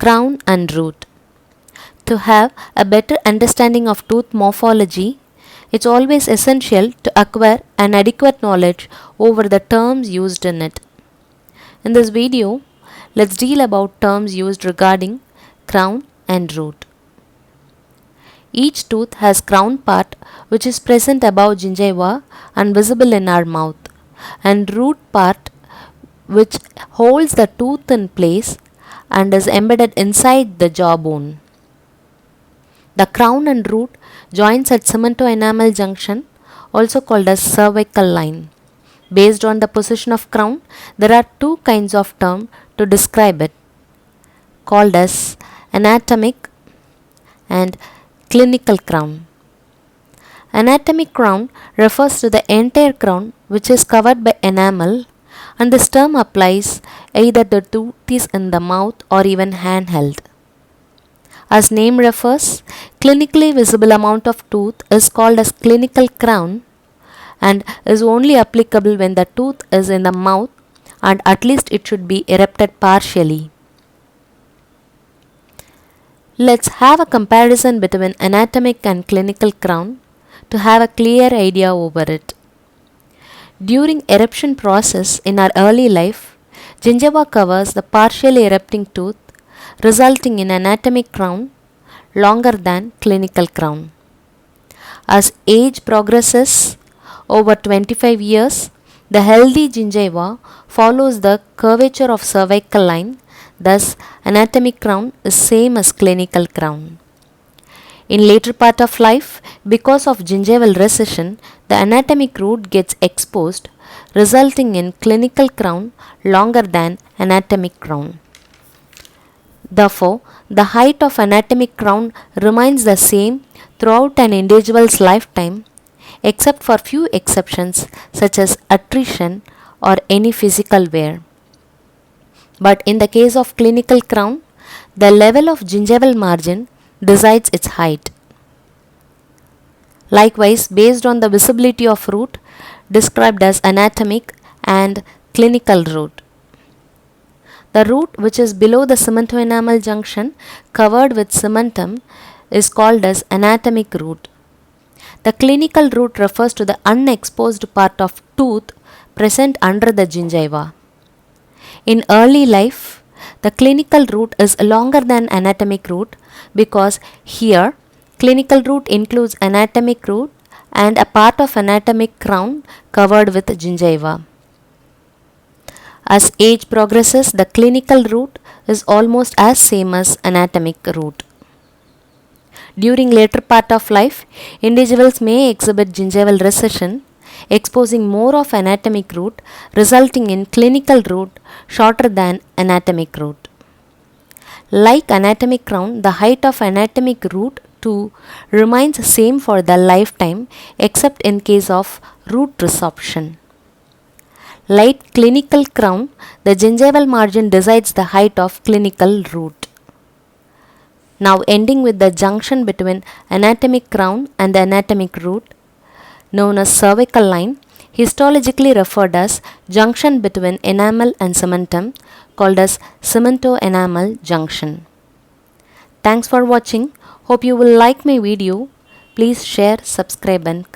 Crown and root. To have a better understanding of tooth morphology, it's always essential to acquire an adequate knowledge over the terms used in it. In this video, let's deal about terms used regarding crown and root. Each tooth has crown part which is present above gingiva and visible in our mouth, and root part which holds the tooth in place and is embedded inside the jawbone. The crown and root joins at cemento-enamel junction, also called as cervical line. Based on the position of crown, there are two kinds of term to describe it, called as anatomic and clinical crown. Anatomic crown refers to the entire crown which is covered by enamel, and this term applies either the tooth is in the mouth or even handheld. As name refers, clinically visible amount of tooth is called as clinical crown and is only applicable when the tooth is in the mouth, and at least it should be erupted partially. Let's have a comparison between anatomic and clinical crown to have a clear idea over it. During eruption process in our early life, gingiva covers the partially erupting tooth, resulting in anatomic crown longer than clinical crown. As age progresses over 25 years, the healthy gingiva follows the curvature of cervical line, thus anatomic crown is same as clinical crown. In later part of life, because of gingival recession, the anatomic root gets exposed, resulting in clinical crown longer than anatomic crown. Therefore, the height of anatomic crown remains the same throughout an individual's lifetime, except for few exceptions such as attrition or any physical wear. But in the case of clinical crown, the level of gingival margin decides its height. Likewise, based on the visibility of root described as anatomic and clinical root. The root which is below the cemento-enamel junction covered with cementum is called as anatomic root. The clinical root refers to the unexposed part of tooth present under the gingiva. In early life, the clinical root is longer than anatomic root because here clinical root includes anatomic root and a part of anatomic crown covered with gingiva. As age progresses, the clinical root is almost as same as anatomic root. During later part of life, individuals may exhibit gingival recession, exposing more of anatomic root, resulting in clinical root shorter than anatomic root. Like anatomic crown, the height of anatomic root too remains same for the lifetime except in case of root resorption. Like clinical crown, the gingival margin decides the height of clinical root. Now ending with the junction between anatomic crown and the anatomic root, known as cervical line, histologically referred as junction between enamel and cementum, called as cemento-enamel junction. Thanks for watching. Hope you will like my video. Please share, subscribe and comment.